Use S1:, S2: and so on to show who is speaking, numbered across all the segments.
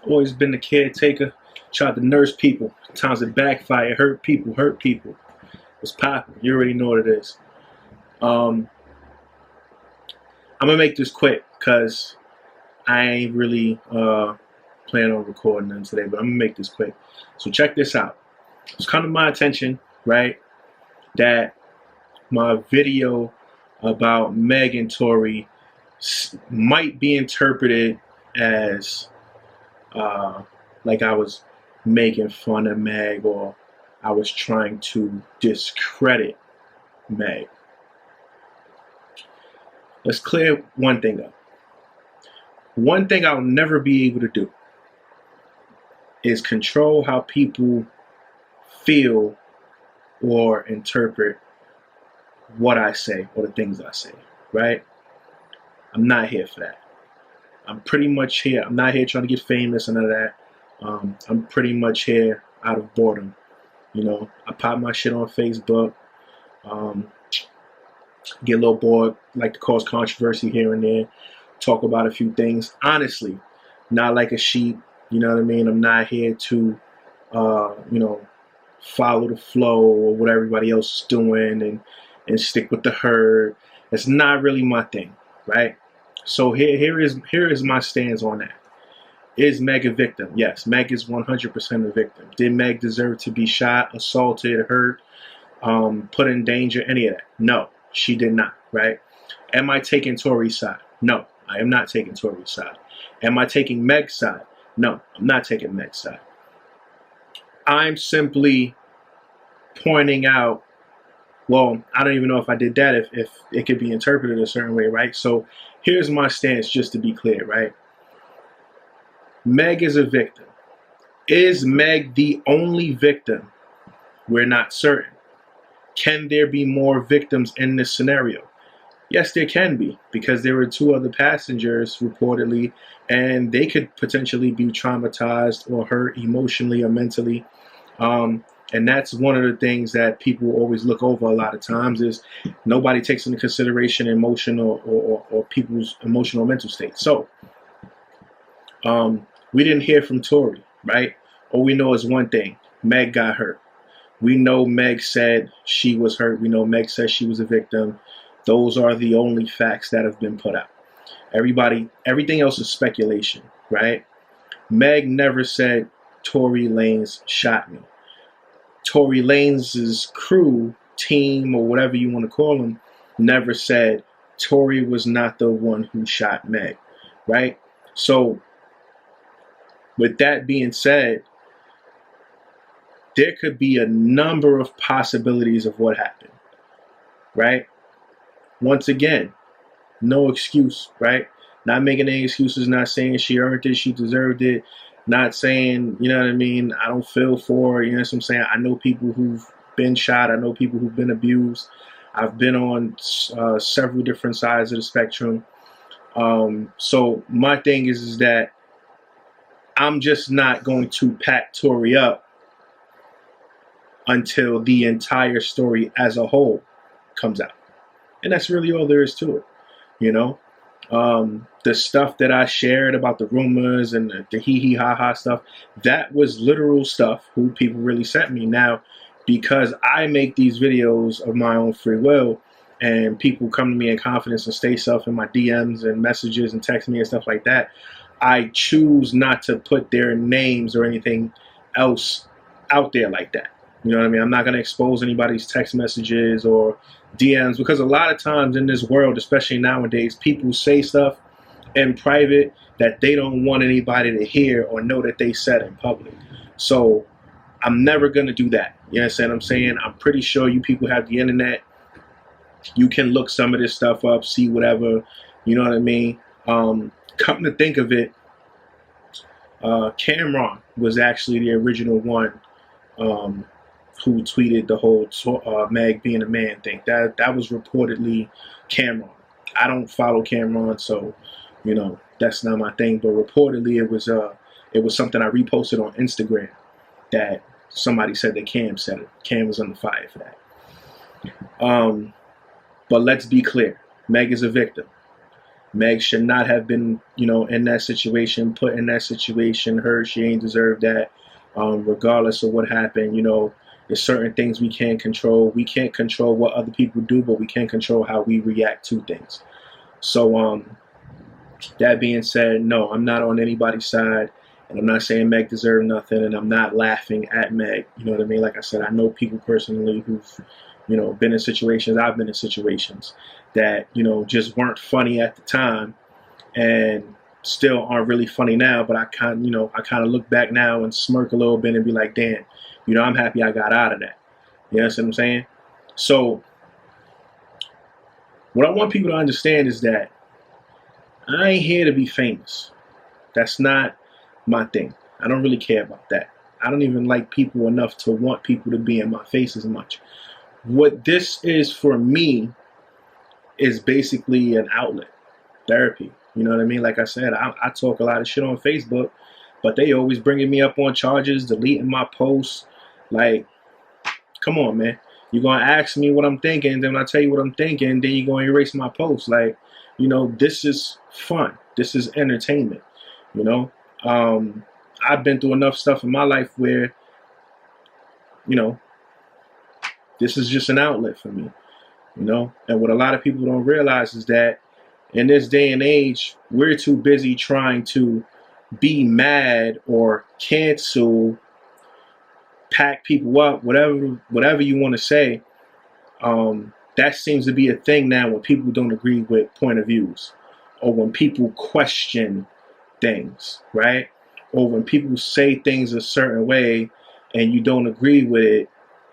S1: Always been the caretaker. Tried to nurse people. Times it backfired. Hurt people. Hurt people. It's popping. You already know what it is. Um, I'm gonna make this quick because I ain't really planning on recording them today, but I'm gonna make this quick. So check this out. It's come to my attention, right, that my video about Meg and Tory might be interpreted as like I was making fun of Meg or I was trying to discredit Meg. Let's clear one thing up. One thing I'll never be able to do is control how people feel or interpret what I say or the things I say, right? I'm not here for that. I'm pretty much here. I'm not here trying to get famous and none of that. I'm pretty much here out of boredom. You know, I pop my shit on Facebook, get a little bored, like to cause controversy here and there, talk about a few things. Honestly, not like a sheep. You know what I mean? I'm not here to, follow the flow or what everybody else is doing and stick with the herd. It's not really my thing, right? So here is my stance on that. Is Meg a victim? Yes, Meg is 100% a victim. Did Meg deserve to be shot, assaulted, hurt, put in danger, any of that? No, she did not, right? Am I taking Tory's side? No, I am not taking Tory's side. Am I taking Meg's side? No, I'm not taking Meg's side. I'm simply pointing out, well, I don't even know if I did that, if it could be interpreted a certain way, right? So here's my stance, just to be clear, right? Meg is a victim. Is Meg the only victim? We're not certain. Can there be more victims in this scenario? Yes, there can be, because there were 2 other passengers reportedly, and they could potentially be traumatized or hurt emotionally or mentally. And that's one of the things that people always look over a lot of times is nobody takes into consideration emotion or people's emotional mental state. So we didn't hear from Tory, right? All we know is one thing. Meg got hurt. We know Meg said she was hurt. We know Meg said she was a victim. Those are the only facts that have been put out. Everything else is speculation, right? Meg never said Tory Lanez shot me. Tory Lanez's crew, team, or whatever you want to call them, never said Tory was not the one who shot Meg, right? So with that being said, there could be a number of possibilities of what happened, right? Once again, no excuse, right? Not making any excuses, not saying she earned it, she deserved it, not saying, you know what I mean, I don't feel for her, you know what I'm saying? I know people who've been shot, I know people who've been abused. I've been on several different sides of the spectrum. So my thing is that I'm just not going to pack Tory up until the entire story as a whole comes out. And that's really all there is to it, you know? The stuff that I shared about the rumors and the hee ha ha stuff, that was literal stuff who people really sent me. Now, because I make these videos of my own free will and people come to me in confidence and stay stuff in my DMs and messages and text me and stuff like that, I choose not to put their names or anything else out there like that. You know what I mean? I'm not going to expose anybody's text messages or DMs, because a lot of times in this world, especially nowadays, people say stuff in private that they don't want anybody to hear or know that they said in public. So I'm never going to do that. You understand what I'm saying? I'm pretty sure you people have the internet. You can look some of this stuff up, see whatever, you know what I mean? Come to think of it, Cameron was actually the original one who tweeted the whole Meg being a man thing. That was reportedly Cameron. I don't follow Cameron, so you know that's not my thing. But reportedly, it was something I reposted on Instagram that somebody said that Cam said it. Cam was under fire for that. But let's be clear: Meg is a victim. Meg should not have been, in that situation, put in that situation. Her, she ain't deserved that. Regardless of what happened, there's certain things we can't control. We can't control what other people do, but we can control how we react to things. So, that being said, no, I'm not on anybody's side, and I'm not saying Meg deserved nothing, and I'm not laughing at Meg. You know what I mean? Like I said, I know people personally who've, been in situations. I've been in situations that just weren't funny at the time, and still aren't really funny now. But I kind of look back now and smirk a little bit and be like, damn, I'm happy I got out of that. You know what I'm saying? So, what I want people to understand is that I ain't here to be famous. That's not my thing. I don't really care about that. I don't even like people enough to want people to be in my face as much. What this is for me is basically an outlet, therapy. You know what I mean? Like I said, I talk a lot of shit on Facebook, but they always bringing me up on charges, deleting my posts. Like, come on, man. You're going to ask me what I'm thinking, then when I tell you what I'm thinking, then you're going to erase my post. Like, this is fun. This is entertainment, I've been through enough stuff in my life where, this is just an outlet for me, And what a lot of people don't realize is that in this day and age, we're too busy trying to be mad or cancel, pack people up, whatever you want to say. That seems to be a thing now when people don't agree with point of views, or when people question things, right? Or when people say things a certain way and you don't agree with it,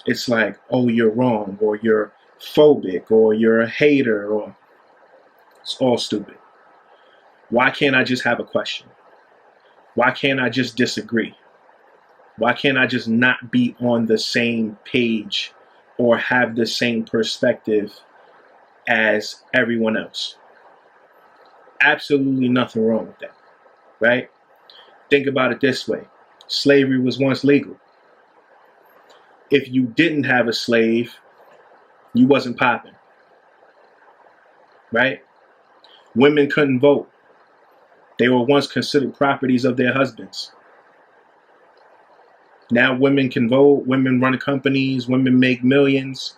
S1: it's like, oh, you're wrong, or you're phobic, or you're a hater, or it's all stupid. Why can't I just have a question? Why can't I just disagree? Why can't I just not be on the same page or have the same perspective as everyone else? Absolutely nothing wrong with that, right? Think about it this way. Slavery was once legal. If you didn't have a slave, you wasn't popping, right? Women couldn't vote. They were once considered properties of their husbands. Now women can vote, women run companies, women make millions.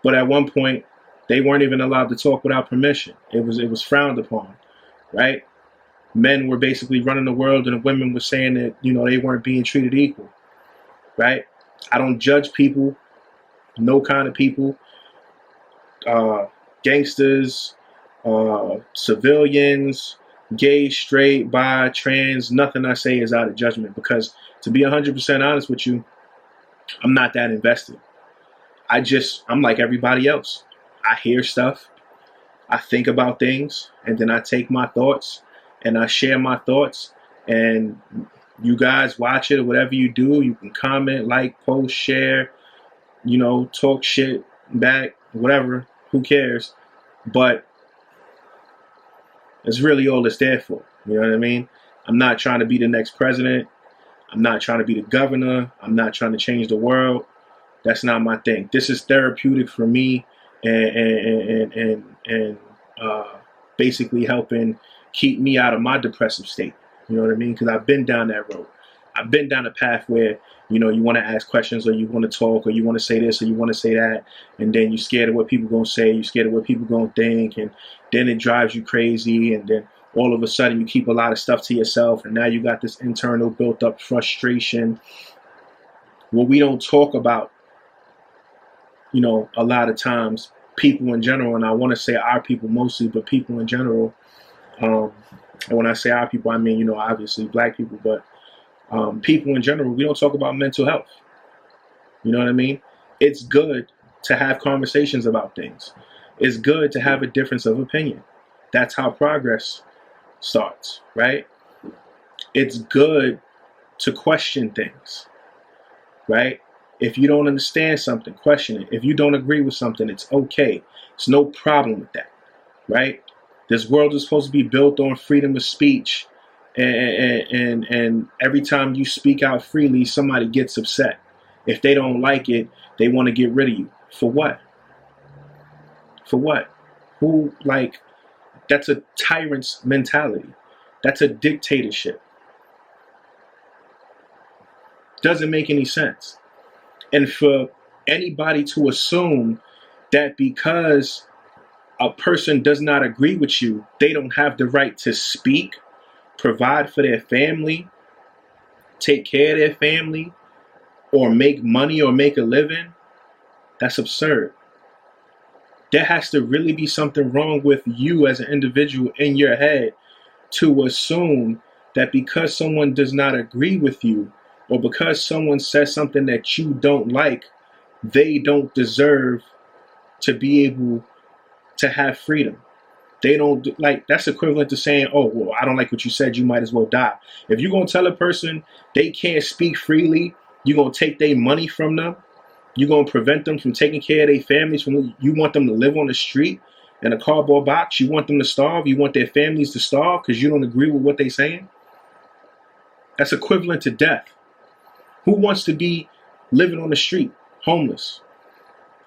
S1: But at one point, they weren't even allowed to talk without permission. It was frowned upon, right? Men were basically running the world, and the women were saying that, they weren't being treated equal, right? I don't judge people, no kind of people, gangsters, civilians, gay, straight, bi, trans. Nothing I say is out of judgment, because to be 100% honest with you, I'm not that invested. I'm like everybody else. I hear stuff, I think about things, and then I take my thoughts and I share my thoughts, and you guys watch it or whatever you do. You can comment, like, post, share, talk shit back, whatever, who cares? But it's really all it's there for. You know what I mean? I'm not trying to be the next president. I'm not trying to be the governor. I'm not trying to change the world. That's not my thing. This is therapeutic for me, and basically helping keep me out of my depressive state. You know what I mean? Because I've been down that road. I've been down a path where, you want to ask questions, or you want to talk, or you want to say this, or you want to say that, and then you're scared of what people going to say, you're scared of what people going to think, and then it drives you crazy, and then all of a sudden you keep a lot of stuff to yourself, and now you got this internal built up frustration. What we don't talk about, a lot of times, people in general, and I want to say our people mostly, but people in general, and when I say our people, I mean, obviously black people, but people in general, we don't talk about mental health. You know what I mean? It's good to have conversations about things. It's good to have a difference of opinion. That's how progress starts, right? It's good to question things, right? If you don't understand something, question it. If you don't agree with something, it's okay. There's no problem with that, right? This world is supposed to be built on freedom of speech, and every time you speak out freely, somebody gets upset. If they don't like it, they want to get rid of you. For what? For what? Who, That's a tyrant's mentality. That's a dictatorship. Doesn't make any sense. And for anybody to assume that because a person does not agree with you, they don't have the right to speak, provide for their family, take care of their family, or make money or make a living, that's absurd. There has to really be something wrong with you as an individual in your head to assume that because someone does not agree with you, or because someone says something that you don't like, they don't deserve to be able to have freedom. They don't, like, that's equivalent to saying, oh, well, I don't like what you said, you might as well die. If you're going to tell a person they can't speak freely, you're going to take their money from them, you're going to prevent them from taking care of their families, you want them to live on the street in a cardboard box, you want them to starve, you want their families to starve because you don't agree with what they're saying. That's equivalent to death. Who wants to be living on the street, homeless?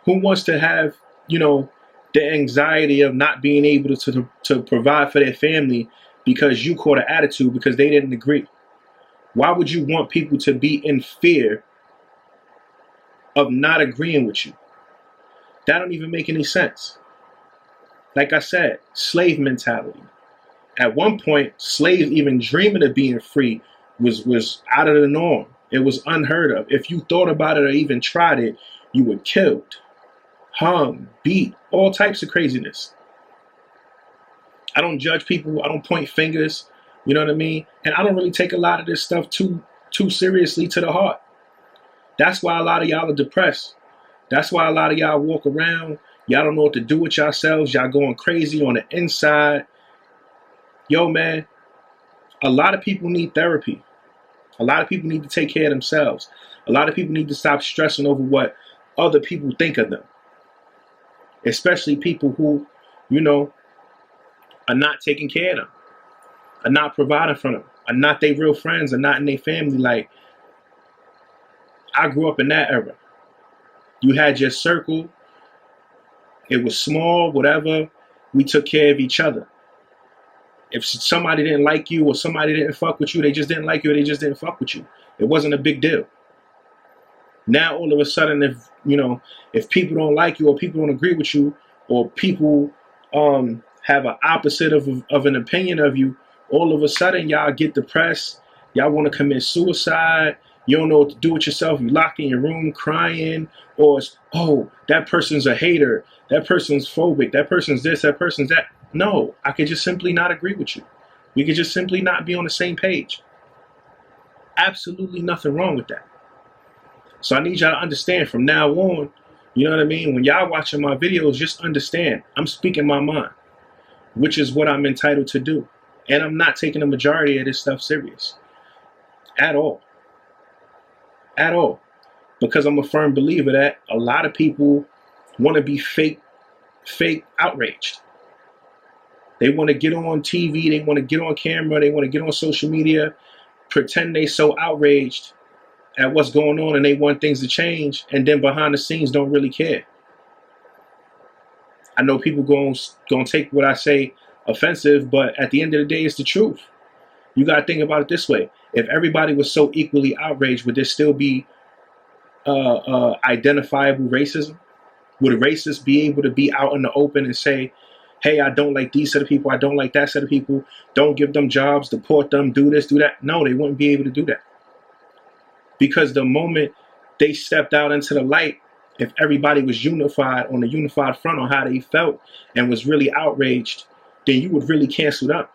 S1: Who wants to have, the anxiety of not being able to provide for their family because you caught an attitude because they didn't agree? Why would you want people to be in fear of not agreeing with you? That don't even make any sense. Like I said, slave mentality. At one point, slaves even dreaming of being free was out of the norm. It was unheard of. If you thought about it or even tried it, you were killed, hung, beat, all types of craziness. I don't judge people. I don't point fingers. You know what I mean? And I don't really take a lot of this stuff too seriously to the heart. That's why a lot of y'all are depressed. That's why a lot of y'all walk around. Y'all don't know what to do with yourselves. Y'all going crazy on the inside. Yo, man, a lot of people need therapy. A lot of people need to take care of themselves. A lot of people need to stop stressing over what other people think of them. Especially people who, are not taking care of them, are not providing for them, are not their real friends, are not in their family. Like, I grew up in that era. You had your circle. It was small, whatever. We took care of each other. If somebody didn't like you or somebody didn't fuck with you, they just didn't like you or they just didn't fuck with you. It wasn't a big deal. Now, all of a sudden, if people don't like you or people don't agree with you or people have an opposite of an opinion of you, all of a sudden, y'all get depressed. Y'all want to commit suicide. You don't know what to do with yourself. You locked in your room crying. Or, oh, that person's a hater. That person's phobic. That person's this. That person's that. No, I could just simply not agree with you. We could just simply not be on the same page. Absolutely nothing wrong with that. So I need y'all to understand from now on, you know what I mean? When y'all watching my videos, just understand I'm speaking my mind, which is what I'm entitled to do. And I'm not taking the majority of this stuff serious. At all. At all. Because I'm a firm believer that a lot of people want to be fake outraged. They want to get on TV, they want to get on camera, they want to get on social media, pretend they so outraged at what's going on and they want things to change, and then behind the scenes don't really care. I know people going to take what I say offensive, but at the end of the day, it's the truth. You got to think about it this way. If everybody was so equally outraged, would there still be identifiable racism? Would a racist be able to be out in the open and say, hey, I don't like these set of people, I don't like that set of people, don't give them jobs, deport them, do this, do that? No, they wouldn't be able to do that. Because the moment they stepped out into the light, if everybody was unified on a unified front on how they felt and was really outraged, then you would really cancel them.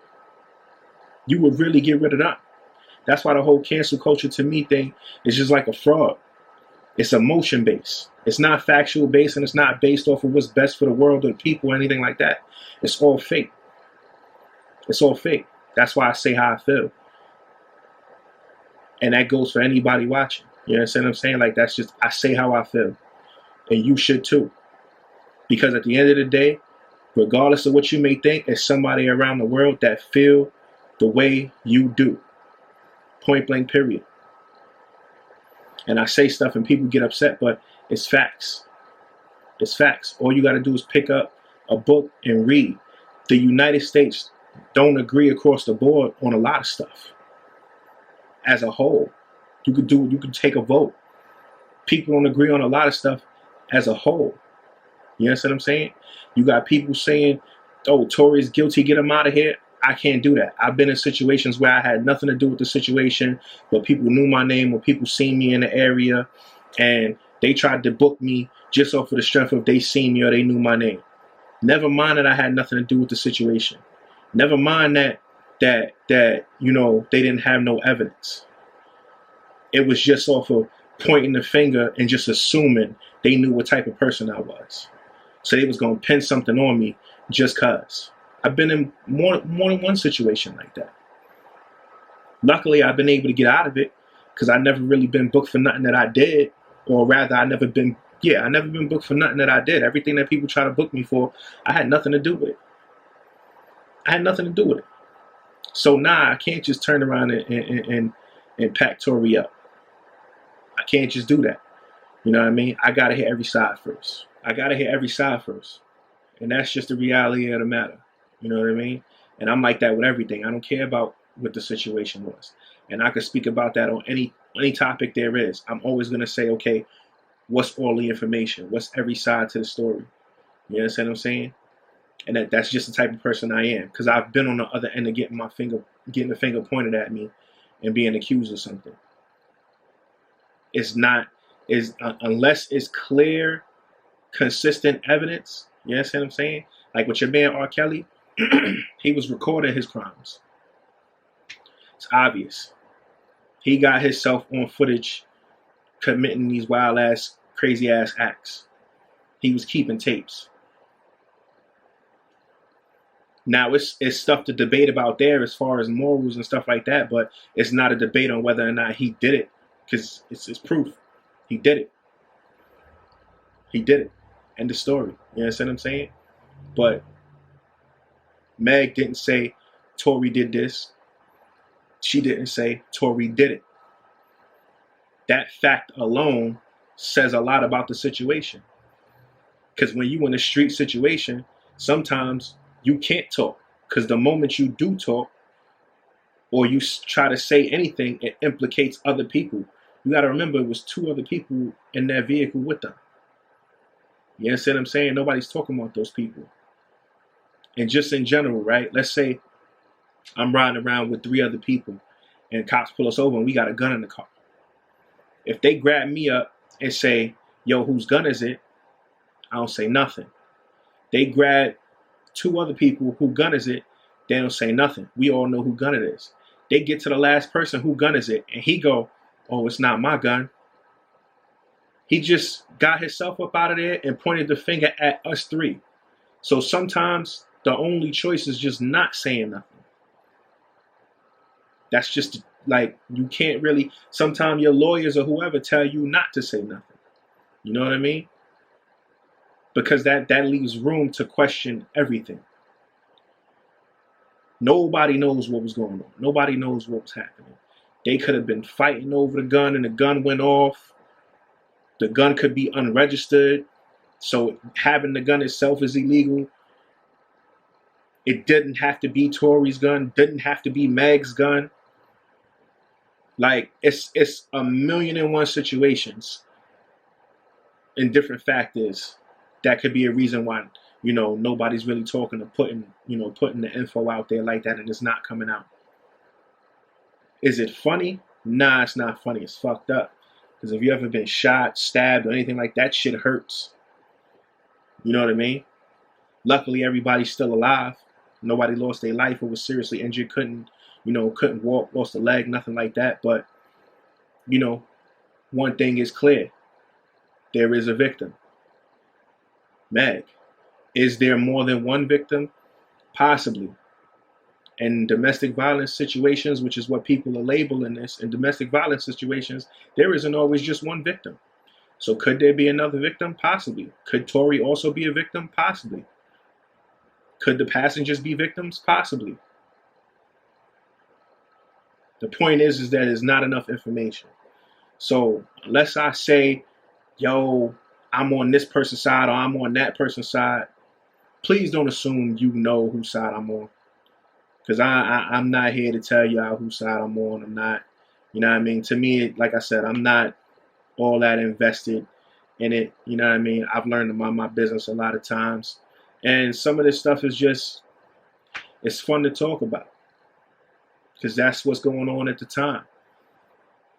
S1: You would really get rid of them. That's why the whole cancel culture to me thing is just like a fraud. It's emotion based. It's not factual based, and it's not based off of what's best for the world or the people or anything like that. It's all fake. It's all fake. That's why I say how I feel. And that goes for anybody watching. You understand what I'm saying? Like, that's just, I say how I feel. And you should too. Because at the end of the day, regardless of what you may think, there's somebody around the world that feel the way you do. Point blank, period. And I say stuff and people get upset, but it's facts. It's facts. All you got to do is pick up a book and read. The United States don't agree across the board on a lot of stuff. As a whole, you could take a vote. People don't agree on a lot of stuff as a whole. You understand what I'm saying? You got people saying, "Oh, Tory's guilty, get him out of here." I can't do that. I've been in situations where I had nothing to do with the situation, but people knew my name or people seen me in the area, and they tried to book me just off of the strength of they seen me or they knew my name. Never mind that I had nothing to do with the situation. Never mind that they didn't have no evidence. It was just off of pointing the finger and just assuming they knew what type of person I was. So they was gonna pin something on me just cause. I've been in more than one situation like that. Luckily, I've been able to get out of it because I never really been booked for nothing that I did, or rather, I never been booked for nothing that I did. Everything that people try to book me for, I had nothing to do with it. I had nothing to do with it. So I can't just turn around and pack Tory up. I can't just do that. You know what I mean? I gotta hear every side first. And that's just the reality of the matter. You know what I mean? And I'm like that with everything. I don't care about what the situation was. And I could speak about that on any topic there is. I'm always gonna say, okay, what's all the information? What's every side to the story? You understand what I'm saying? And that's just the type of person I am. Because I've been on the other end of getting the finger pointed at me and being accused of something. Unless it's clear, consistent evidence. You understand what I'm saying? Like with your man R. Kelly, he was recording his crimes. It's obvious. He got himself on footage committing these wild ass, crazy ass acts. He was keeping tapes. Now it's stuff to debate about there as far as morals and stuff like that, but it's not a debate on whether or not he did it, because it's proof. He did it. He did it. End of story. You understand what I'm saying? But Meg didn't say Tory did this. She didn't say Tory did it. That fact alone says a lot about the situation. Because when you in a street situation, sometimes you can't talk. Because the moment you do talk, or you try to say anything, it implicates other people. You got to remember, it was 2 other people in that vehicle with them. You understand what I'm saying? Nobody's talking about those people. And just in general, right? Let's say I'm riding around with 3 other people and cops pull us over and we got a gun in the car. If they grab me up and say, "Yo, whose gun is it?" I don't say nothing. They grab 2 other people, "Who gun is it?" They don't say nothing. We all know who gun it is. They get to the last person, "Who gun is it?" And he go, "Oh, it's not my gun." He just got himself up out of there and pointed the finger at us 3. So sometimes the only choice is just not saying nothing. That's just like, you can't really, sometimes your lawyers or whoever tell you not to say nothing. You know what I mean? Because that leaves room to question everything. Nobody knows what was going on. Nobody knows what was happening. They could have been fighting over the gun and the gun went off. The gun could be unregistered. So having the gun itself is illegal. It didn't have to be Tory's gun. Didn't have to be Meg's gun. Like, it's 1,000,001 situations and different factors that could be a reason why, nobody's really talking or putting the info out there like that, and it's not coming out. Is it funny? Nah, it's not funny. It's fucked up. Because if you ever been shot, stabbed, or anything like that, shit hurts. You know what I mean? Luckily, everybody's still alive. Nobody lost their life or was seriously injured, couldn't walk, lost a leg, nothing like that. But, one thing is clear. There is a victim. Meg. Is there more than one victim? Possibly. In domestic violence situations, which is what people are labeling this, in domestic violence situations, there isn't always just one victim. So could there be another victim? Possibly. Could Tory also be a victim? Possibly. Could the passengers be victims? Possibly. The point is that there's not enough information. So unless I say, "Yo, I'm on this person's side," or "I'm on that person's side," please don't assume you know whose side I'm on. Because I'm not here to tell y'all whose side I'm on. I'm not, you know what I mean? To me, like I said, I'm not all that invested in it. You know what I mean? I've learned to mind my business a lot of times. And some of this stuff is just, it's fun to talk about. Because that's what's going on at the time.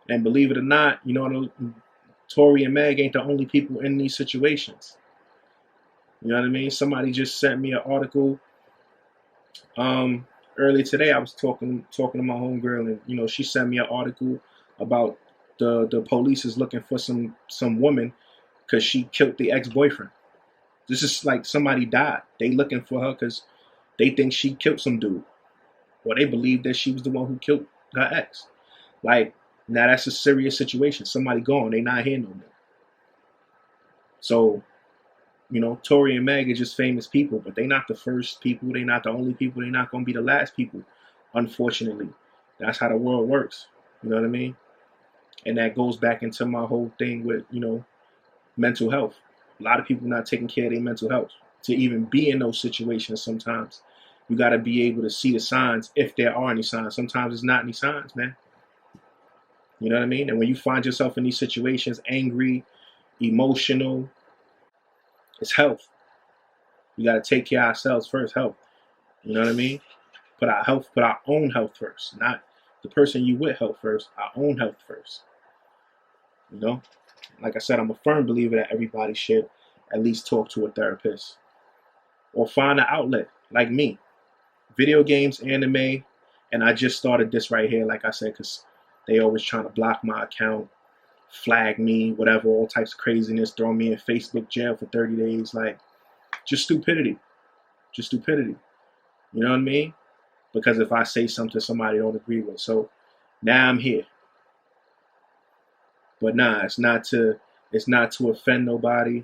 S1: And believe it or not, you know, Tory and Meg ain't the only people in these situations. You know what I mean? Somebody just sent me an article earlier today. I was talking to my homegirl, and you know, she sent me an article about the police is looking for some woman because she killed the ex-boyfriend. This is like somebody died. They looking for her because they think she killed some dude, or they believe that she was the one who killed her ex. Like, now that's a serious situation. Somebody gone. They not here no more. So, you know, Tory and Meg are just famous people, but they not the first people. They not the only people. They not going to be the last people, unfortunately. That's how the world works. You know what I mean? And that goes back into my whole thing with, you know, mental health. A lot of people not taking care of their mental health. To even be in those situations sometimes, you got to be able to see the signs, if there are any signs. Sometimes there's not any signs, man. You know what I mean? And when you find yourself in these situations, angry, emotional, it's health. We got to take care of ourselves first, health. You know what I mean? Put our own health first, not the person you with health first, our own health first. You know? Like I said, I'm a firm believer that everybody should at least talk to a therapist or find an outlet like me. Video games, anime, and I just started this right here, like I said, because they always trying to block my account, flag me, whatever, all types of craziness, throw me in Facebook jail for 30 days. Like, just stupidity. Just stupidity. You know what I mean? Because if I say something somebody don't agree with. So now I'm here. But nah, it's not to offend nobody.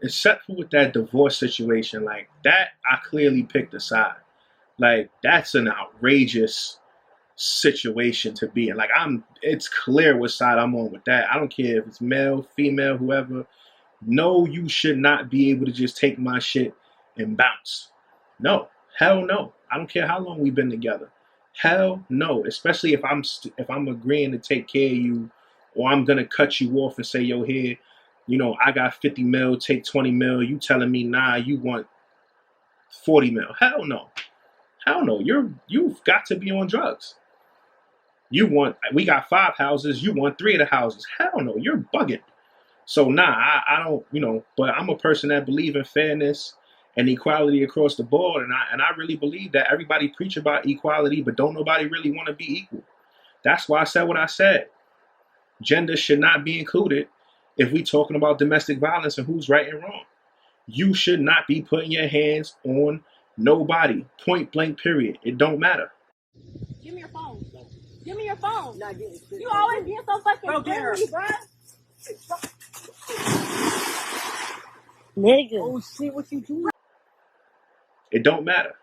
S1: Except for with that divorce situation, like that, I clearly picked a side. Like, that's an outrageous situation to be in. Like, it's clear what side I'm on with that. I don't care if it's male, female, whoever. No, you should not be able to just take my shit and bounce. No, hell no. I don't care how long we've been together. Hell no. Especially if I'm agreeing to take care of you, or I'm gonna cut you off and say, yo, here, you know, I got 50 mil, take 20 mil. You telling me, nah, you want 40 mil. Hell no. Hell no. You've got to be on drugs. We got 5 houses, you want 3 of the houses. Hell no, you're bugging. So nah, I don't, you know, but I'm a person that believe in fairness and equality across the board. And I really believe that everybody preach about equality, but don't nobody really want to be equal. That's why I said what I said. Gender should not be included if we talking about domestic violence and who's right and wrong. You should not be putting your hands on nobody. Point blank, period. It don't matter.
S2: Give me your phone. Give me your phone. You always being so fucking friendly, bro.
S3: Nigga.
S2: Oh shit, what you doing?
S1: It don't matter.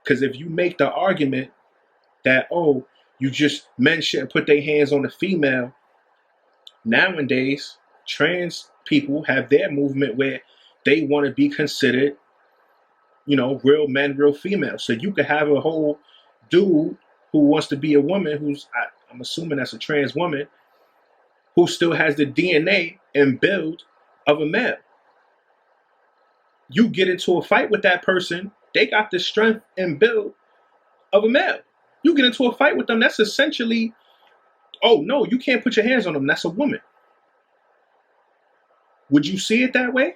S1: Because if you make the argument that, oh, men shouldn't put their hands on the female, nowadays, trans people have their movement where they want to be considered, you know, real men, real female. So you could have a whole dude who wants to be a woman, I'm assuming that's a trans woman, who still has the DNA and build of a male. You get into a fight with that person, they got the strength and build of a male. You get into a fight with them, that's essentially, oh no, you can't put your hands on them, that's a woman. Would you see it that way?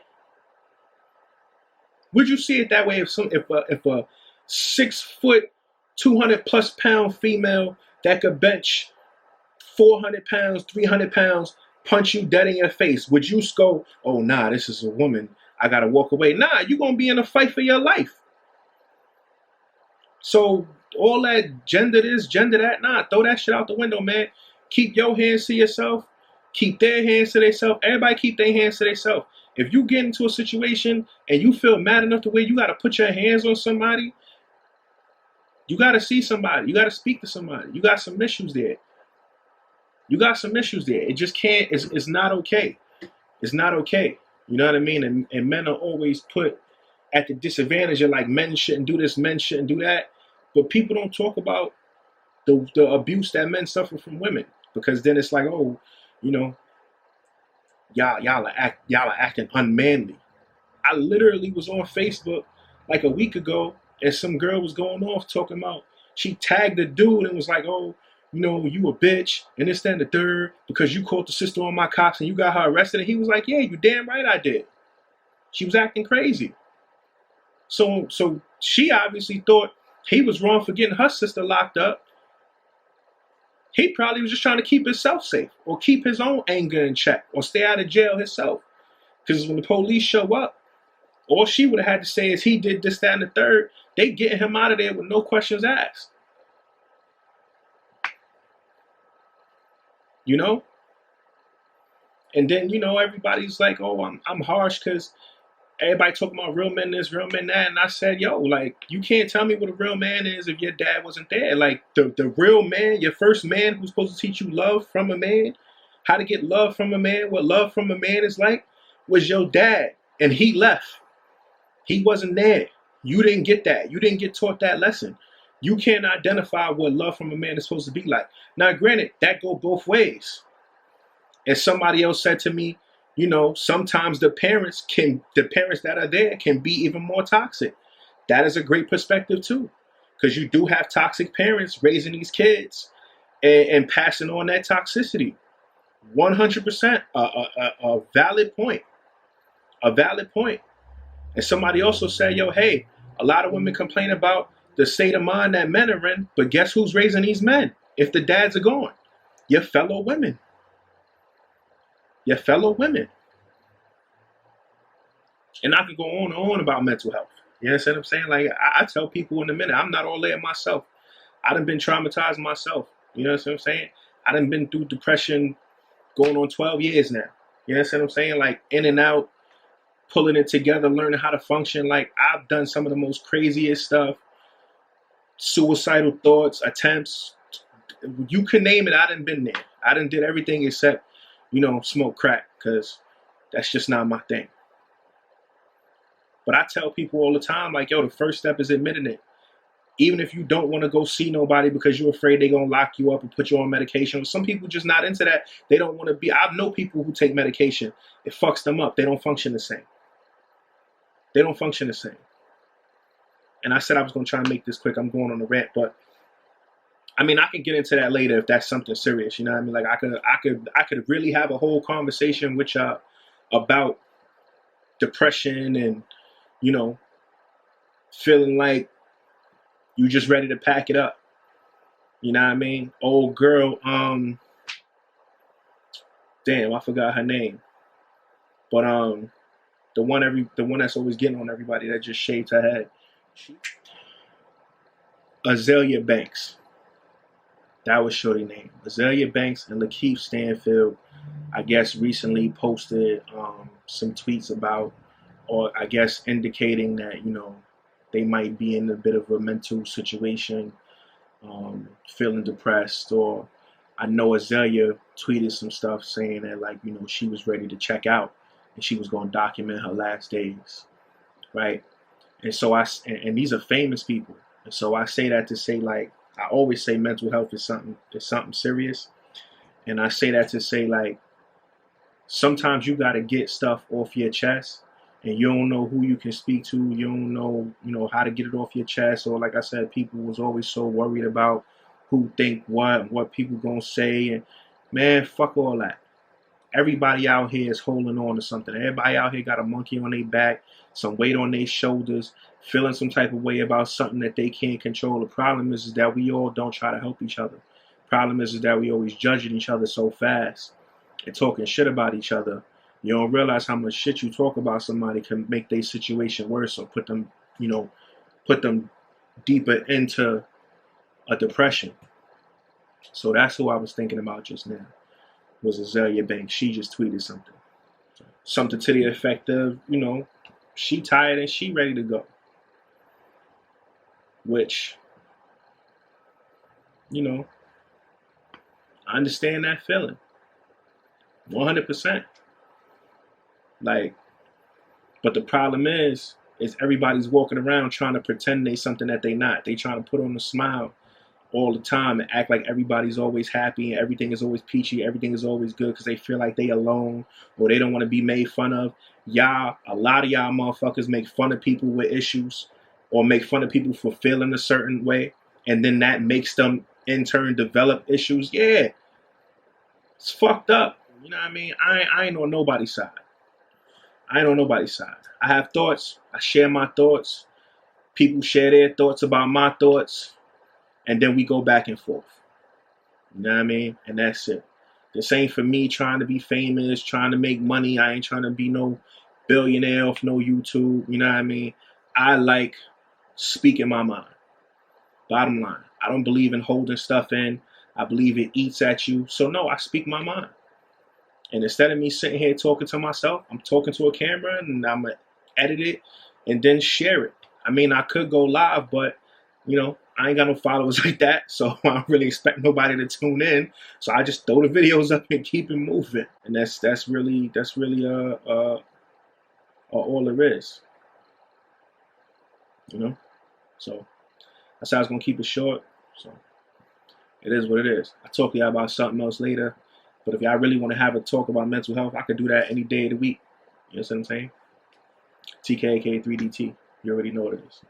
S1: Would you see it that way if a 6 foot, 200 plus pound female that could bench 400 pounds, 300 pounds, punch you dead in your face? Would you go, oh nah, this is a woman, I gotta walk away? Nah, you're gonna be in a fight for your life. So all that gender this, gender that, nah, throw that shit out the window, man. Keep your hands to yourself. Keep their hands to themselves. Everybody keep their hands to themselves. If you get into a situation and you feel mad enough to where you got to put your hands on somebody, you got to see somebody. You got to speak to somebody. You got some issues there. You got some issues there. It just can't, it's not okay. It's not okay. You know what I mean? And men are always put at the disadvantage of like men shouldn't do this, men shouldn't do that. But people don't talk about the abuse that men suffer from women, because then it's like, oh, you know, y'all are acting unmanly. I literally was on Facebook like a week ago, and some girl was going off talking about, she tagged the dude and was like, oh, you know, you a bitch and this, that, and the third because you called the sister on my cops and you got her arrested. And he was like, yeah, you damn right I did. She was acting crazy. So she obviously thought he was wrong for getting her sister locked up. He probably was just trying to keep himself safe or keep his own anger in check or stay out of jail himself. Because when the police show up, all she would have had to say is he did this, that, and the third. They getting him out of there with no questions asked. You know? And then, you know, everybody's like, oh, I'm harsh because everybody talking about real men this, real men that. And I said, yo, like, you can't tell me what a real man is if your dad wasn't there. Like, the real man, your first man who's supposed to teach you love from a man, how to get love from a man, what love from a man is like, was your dad. And he left. He wasn't there. You didn't get that. You didn't get taught that lesson. You can't identify what love from a man is supposed to be like. Now, granted, that go both ways. And somebody else said to me, you know, sometimes the parents that are there can be even more toxic. That is a great perspective too. Because you do have toxic parents raising these kids and passing on that toxicity. 100% a valid point. A valid point. And somebody also said, yo, hey, a lot of women complain about the state of mind that men are in, but guess who's raising these men if the dads are gone? Your fellow women. Your fellow women. And I could go on and on about mental health. You understand what I'm saying? Like, I tell people in a minute, I'm not all there myself. I done been traumatized myself. You know what I'm saying? I done been through depression going on 12 years now. You understand what I'm saying? Like, in and out, pulling it together, learning how to function. Like, I've done some of the most craziest stuff, suicidal thoughts, attempts. You can name it, I done been there. I done did everything except, you know, smoke crack, because that's just not my thing. But I tell people all the time, like, yo, the first step is admitting it. Even if you don't want to go see nobody because you're afraid they're going to lock you up and put you on medication. Some people just not into that. They don't want to be. I know people who take medication. It fucks them up. They don't function the same. They don't function the same. And I said I was going to try and make this quick. I'm going on a rant, but I mean, I can get into that later if that's something serious. You know what I mean? Like, I could really have a whole conversation with y'all about depression and, you know, feeling like you just ready to pack it up. You know what I mean? Old girl, damn, I forgot her name. But the one that's always getting on everybody that just shaved her head. Azealia Banks. That was shorty name. Azealia Banks and Lakeith Stanfield, I guess, recently posted some tweets about, or I guess indicating that, you know, they might be in a bit of a mental situation, feeling depressed. Or I know Azealia tweeted some stuff saying that, like, you know, she was ready to check out and she was going to document her last days, right? And so and these are famous people. And so I say that to say, like, I always say mental health is something serious. And I say that to say, like, sometimes you got to get stuff off your chest, and you don't know who you can speak to. You don't know, you know, how to get it off your chest. Or like I said, people was always so worried about who think what people gonna say. And man, fuck all that. Everybody out here is holding on to something. Everybody out here got a monkey on their back, some weight on their shoulders, feeling some type of way about something that they can't control. The problem is that we all don't try to help each other. The problem is that we always judging each other so fast and talking shit about each other. You don't realize how much shit you talk about somebody can make their situation worse or put them deeper into a depression. So that's who I was thinking about just now, was Azealia Banks. She just tweeted something to the effect of, you know, she tired and she ready to go. Which, you know, I understand that feeling. 100%. Like, But the problem is everybody's walking around trying to pretend they something that they not. They trying to put on a smile all the time and act like everybody's always happy and everything is always peachy, everything is always good because they feel like they alone or they don't want to be made fun of. Y'all, a lot of y'all motherfuckers make fun of people with issues or make fun of people for feeling a certain way, and then that makes them in turn develop issues. Yeah, it's fucked up. You know what I mean? I ain't on nobody's side. I ain't on nobody's side. I have thoughts. I share my thoughts. People share their thoughts about my thoughts. And then we go back and forth. You know what I mean? And that's it. This ain't for me trying to be famous, trying to make money. I ain't trying to be no billionaire off no YouTube. You know what I mean? I like speaking my mind. Bottom line. I don't believe in holding stuff in. I believe it eats at you. So no, I speak my mind. And instead of me sitting here talking to myself, I'm talking to a camera and I'm going to edit it and then share it. I mean, I could go live, but, you know, I ain't got no followers like that, so I don't really expect nobody to tune in. So I just throw the videos up and keep it moving. And that's really all there is. You know? So that's how I was gonna keep it short. So it is what it is. I'll talk to y'all about something else later. But if y'all really want to have a talk about mental health, I could do that any day of the week. You know what I'm saying? TKK3DT. You already know what it is.